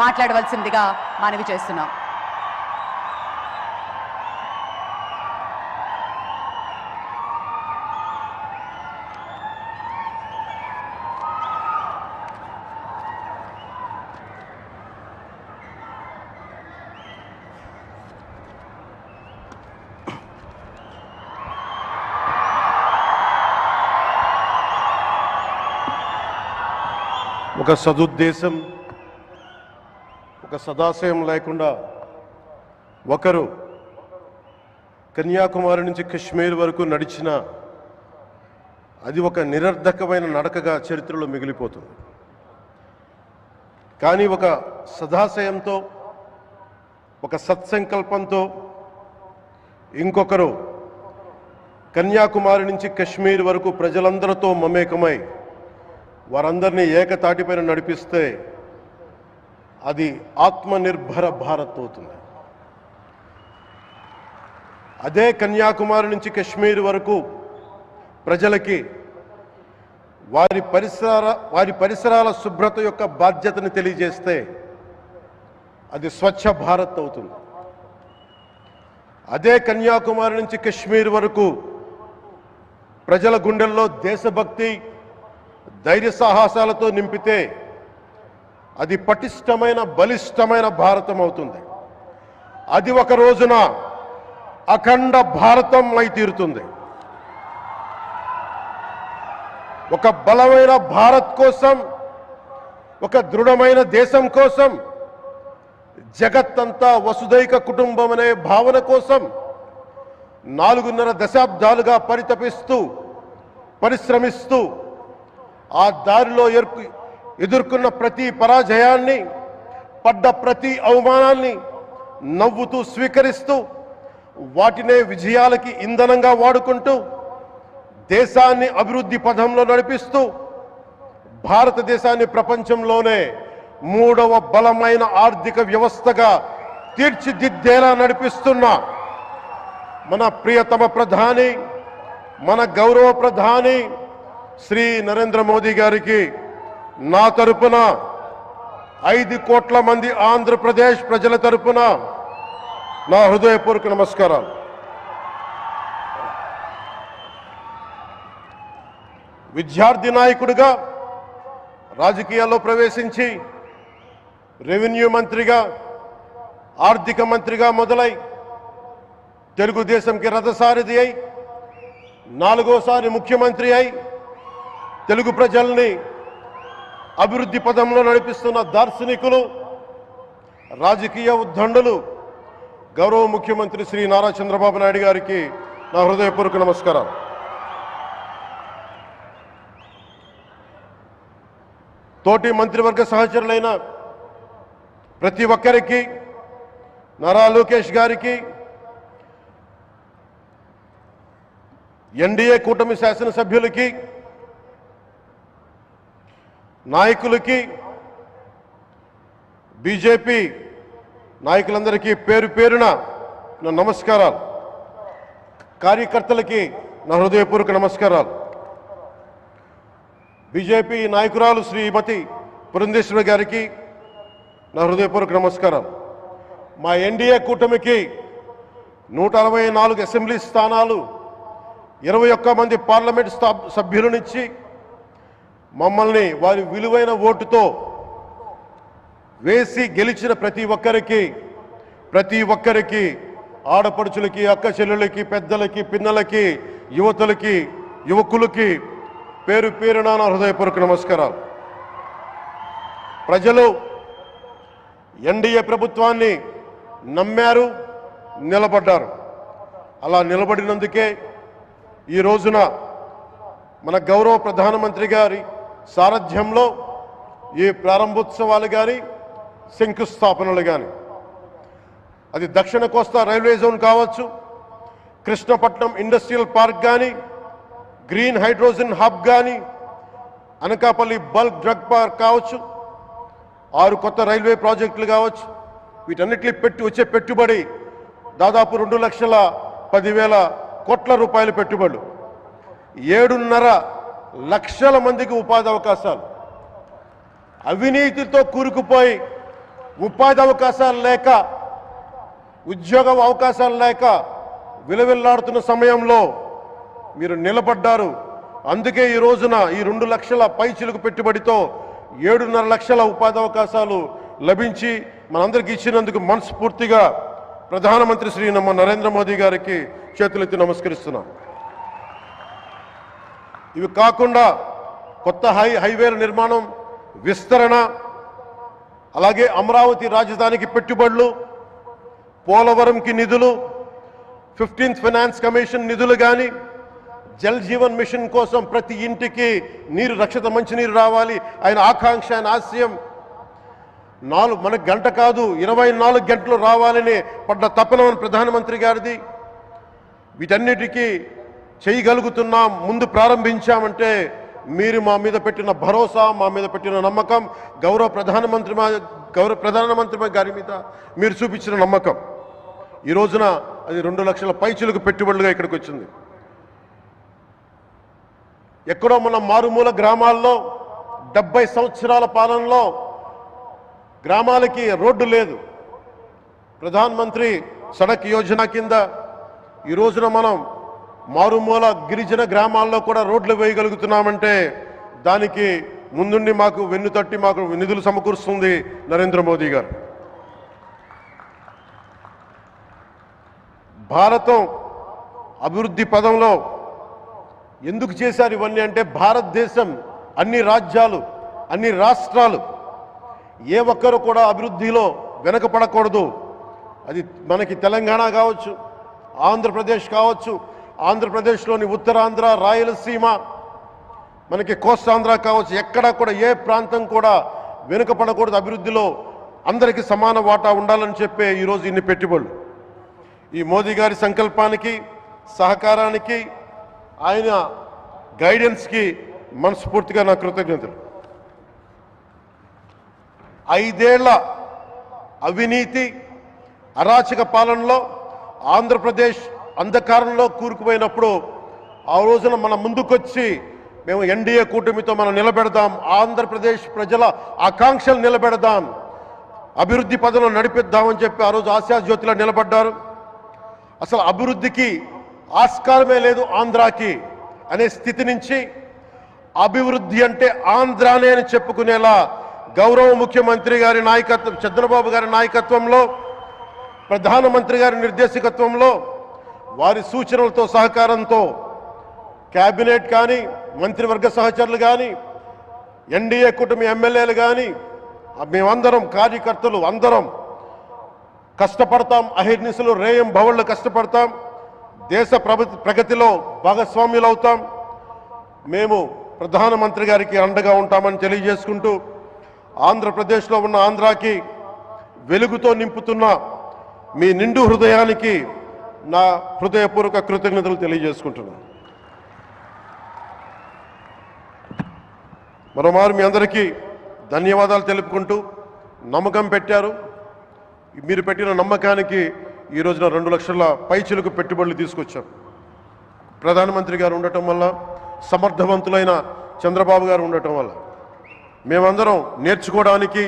మాట్లాడవలసిందిగా మనవి చేస్తున్నాం. ఒక సదుద్దేశం, ఒక సదాశయం లేకుండా ఒకరు కన్యాకుమారి నుంచి కశ్మీర్ వరకు నడిచిన అది ఒక నిరర్ధకమైన నడకగా చరిత్రలో మిగిలిపోతుంది. కానీ ఒక సదాశయంతో, ఒక సత్సంకల్పంతో ఇంకొకరు కన్యాకుమారి నుంచి కశ్మీర్ వరకు ప్రజలందరితో మమేకమై వారందరినీ ఏకతాటిపైన నడిపిస్తే అది ఆత్మనిర్భర భారత్ అవుతుంది. అదే కన్యాకుమారి నుంచి కశ్మీర్ వరకు ప్రజలకి వారి పరిసరాల శుభ్రత యొక్క బాధ్యతను తెలియజేస్తే అది స్వచ్ఛ భారత్ అవుతుంది. అదే కన్యాకుమారి నుంచి కశ్మీర్ వరకు ప్రజల గుండెల్లో దేశభక్తి, ధైర్య సాహసాలతో నింపితే అది పటిష్టమైన, బలిష్టమైన భారతం అవుతుంది. అది ఒక రోజున అఖండ భారతం అయి తీరుతుంది. ఒక బలమైన భారత్ కోసం, ఒక దృఢమైన దేశం కోసం, జగత్తంతా వసుదైక కుటుంబం అనే భావన కోసం 4.5 దశాబ్దాలుగా పరిశ్రమిస్తూ ఆ దారిలో ఎదుర్కొన్న ప్రతి పరాజయాన్ని, పడ్డ ప్రతి అవమానాన్ని నవ్వుతూ స్వీకరిస్తూ వాటినే విజయాలకి ఇంధనంగా వాడుకుంటూ దేశాన్ని అభివృద్ధి పథంలో నడిపిస్తూ భారతదేశాన్ని ప్రపంచంలోనే 3వ బలమైన ఆర్థిక వ్యవస్థగా తీర్చిదిద్దేలా నడిపిస్తున్న మన ప్రియతమ ప్రధాని, మన గౌరవ ప్రధాని శ్రీ నరేంద్ర మోదీ గారికి నా తరపున 5 కోట్ల మంది ఆంధ్రప్రదేశ్ ప్రజల తరపున నా హృదయపూర్వక నమస్కారాలు. విద్యార్థి నాయకుడిగా రాజకీయాల్లో ప్రవేశించి రెవెన్యూ మంత్రిగా, ఆర్థిక మంత్రిగా మొదలై తెలుగుదేశంకి రథసారథి అయి 4వసారి ముఖ్యమంత్రి అయి తెలుగు ప్రజల్ని అభివృద్ధి పదంలో నడిపిస్తున్న దార్శనికులు, రాజకీయ ఉద్దండులు గౌరవ ముఖ్యమంత్రి శ్రీ నారా చంద్రబాబు నాయుడు గారికి నా హృదయపూర్వక నమస్కారాలు. తోటి మంత్రివర్గ సహచరులైన ప్రతి ఒక్కరికి, నారా లోకేష్ గారికి, ఎన్డీఏ కూటమి శాసనసభ్యులకి, నాయకులకి, బీజేపీ నాయకులందరికీ పేరు పేరున నా నమస్కారాలు. కార్యకర్తలకి నా హృదయపూర్వక నమస్కారాలు. బీజేపీ నాయకురాలు శ్రీమతి పురంధేశ్వరి గారికి నా హృదయపూర్వక నమస్కారాలు. మా ఎన్డీఏ కూటమికి 164 అసెంబ్లీ స్థానాలు, 21 మంది పార్లమెంట్ సభ్యులనిచ్చి మమ్మల్ని వారి విలువైన ఓటుతో వేసి గెలిచిన ప్రతి ఒక్కరికి ఆడపడుచులకి, అక్క చెల్లెళ్ళకి, పెద్దలకి, పిన్నలకి, యువతులకి, యువకులకి పేరు పేరున నా హృదయపూర్వక నమస్కారాలు. ప్రజలు ఎన్డీఏ ప్రభుత్వాన్ని నమ్మారు, నిలబడ్డారు. అలా నిలబడినందుకే ఈ రోజున మన గౌరవ ప్రధానమంత్రి గారి సారథ్యంలో ఈ ప్రారంభోత్సవాలు కానీ, శంకుస్థాపనలు కానీ, అది దక్షిణ కోస్తా రైల్వే జోన్ కావచ్చు, కృష్ణపట్నం ఇండస్ట్రియల్ పార్క్ కానీ, గ్రీన్ హైడ్రోజన్ హబ్ కానీ, అనకాపల్లి బల్క్ డ్రగ్ పార్క్ కావచ్చు, 6 కొత్త రైల్వే ప్రాజెక్టులు కావచ్చు, వీటన్నిటిని వచ్చే పెట్టుబడి దాదాపు 2,10,000 కోట్ల రూపాయల పెట్టుబడులు, 7.5 లక్షల మందికి ఉపాధి అవకాశాలు. అవినీతితో కూరుకుపోయి ఉపాధి అవకాశాలు లేక, ఉద్యోగ అవకాశాలు లేక విలవిల్లాడుతున్న సమయంలో మీరు నిలబడ్డారు. అందుకే ఈ రోజున ఈ 2 లక్షల పైచిలుకు పెట్టుబడితో 7.5 లక్షల ఉపాధి అవకాశాలు లభించి మనందరికీ ఇచ్చినందుకు మనస్ఫూర్తిగా ప్రధానమంత్రి శ్రీ నరేంద్ర మోదీ గారికి చేతులెత్తి నమస్కరిస్తున్నాం. ఇవి కాకుండా కొత్త హైవేల నిర్మాణం, విస్తరణ, అలాగే అమరావతి రాజధానికి పెట్టుబడులు, పోలవరంకి నిధులు, 15th ఫైనాన్స్ కమిషన్ నిధులు కానీ, జల్ జీవన్ మిషన్ కోసం ప్రతి ఇంటికి నీరు, రక్షిత మంచినీరు రావాలి ఆయన ఆకాంక్ష, ఆయన ఆశయం. మనకు గంట కాదు 24 గంటలు రావాలని పడ్డ తపన ప్రధానమంత్రి గారిది. వీటన్నిటికీ చేయగలుగుతున్నాం, ముందు ప్రారంభించామంటే మీరు మా మీద పెట్టిన భరోసా, మా మీద పెట్టిన నమ్మకం, గౌరవ ప్రధానమంత్రి గారి మీద మీరు చూపించిన నమ్మకం. ఈ రోజున అది 2 లక్షల పైచిలకు పెట్టుబడులుగా ఇక్కడికి వచ్చింది. ఎక్కడో మన మారుమూల గ్రామాల్లో 70 సంవత్సరాల పాలనలో గ్రామాలకి రోడ్డు లేదు. ప్రధానమంత్రి సడక్ యోజన కింద ఈ రోజున మనం మారుమూల గిరిజన గ్రామాల్లో కూడా రోడ్లు వేయగలుగుతున్నామంటే దానికి ముందుండి మాకు వెన్నుతట్టి మాకు నిధులు సమకూరుస్తుంది నరేంద్ర మోదీ గారు. భారతం అభివృద్ధి పదంలో ఎందుకు చేశారు ఇవన్నీ అంటే, భారతదేశం అన్ని రాజ్యాలు, అన్ని రాష్ట్రాలు ఏ ఒక్కరు కూడా అభివృద్ధిలో వెనకపడకూడదు. అది మనకి తెలంగాణ కావచ్చు, ఆంధ్రప్రదేశ్ కావచ్చు, ఆంధ్రప్రదేశ్లోని ఉత్తరాంధ్ర, రాయలసీమ, మనకి కోస్తాంధ్ర కావచ్చు, ఎక్కడా కూడా ఏ ప్రాంతం కూడా వెనుకపడకూడదు. అభివృద్ధిలో అందరికీ సమాన వాటా ఉండాలని చెప్పే ఈరోజు ఇన్ని పెట్టుబడులు. ఈ మోదీ గారి సంకల్పానికి, సహకారానికి, ఆయన గైడెన్స్కి మనస్ఫూర్తిగా నా కృతజ్ఞతలు. 5 ఏళ్ల అవినీతి, అరాచక పాలనలో ఆంధ్రప్రదేశ్ అంధకారంలో కూరుకుపోయినప్పుడు ఆ రోజున మన ముందుకొచ్చి మేము ఎన్డీఏ కూటమితో మనం నిలబెడదాం, ఆంధ్రప్రదేశ్ ప్రజల ఆకాంక్షలు నిలబెడదాం, అభివృద్ధి పదంలో నడిపిద్దామని చెప్పి ఆ రోజు ఆశాజ్యోతిలో నిలబడ్డారు. అసలు అభివృద్ధికి ఆస్కారమే లేదు ఆంధ్రాకి అనే స్థితి నుంచి అభివృద్ధి అంటే ఆంధ్రానే అని చెప్పుకునేలా గౌరవ ముఖ్యమంత్రి గారి నాయకత్వం, చంద్రబాబు గారి నాయకత్వంలో, ప్రధానమంత్రి గారి నిర్దేశకత్వంలో, వారి సూచనలతో, సహకారంతో కేబినెట్ కానీ, మంత్రివర్గ సహచరులు కానీ, ఎన్డీఏ కూటమి ఎమ్మెల్యేలు కానీ, మేమందరం కార్యకర్తలు అందరం కష్టపడతాం. అహిర్నిశలు రేయం భవళ్ళు కష్టపడతాం. దేశ ప్రగతిలో భాగస్వామ్యులు అవుతాం. మేము ప్రధానమంత్రి గారికి అండగా ఉంటామని తెలియజేసుకుంటూ, ఆంధ్రప్రదేశ్లో ఉన్న ఆంధ్రాకి వెలుగుతో నింపుతున్న మీ నిండు హృదయానికి నా హృదయపూర్వక కృతజ్ఞతలు తెలియజేసుకుంటున్నాను. మరోమారు మీ అందరికీ ధన్యవాదాలు తెలుపుకుంటూ, నమ్మకం పెట్టారు. మీరు పెట్టిన నమ్మకానికి ఈ రోజున 2 లక్షల పైచిలకు పెట్టుబడులు తీసుకొచ్చారు. ప్రధానమంత్రి గారు ఉండటం వల్ల, సమర్థవంతులైన చంద్రబాబు గారు ఉండటం వల్ల మేమందరం నేర్చుకోవడానికి,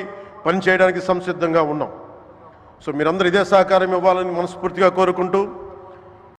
పనిచేయడానికి సంసిద్ధంగా ఉన్నాం. సో మీరందరూ ఇదే సహకారం ఇవ్వాలని మనస్ఫూర్తిగా కోరుకుంటూ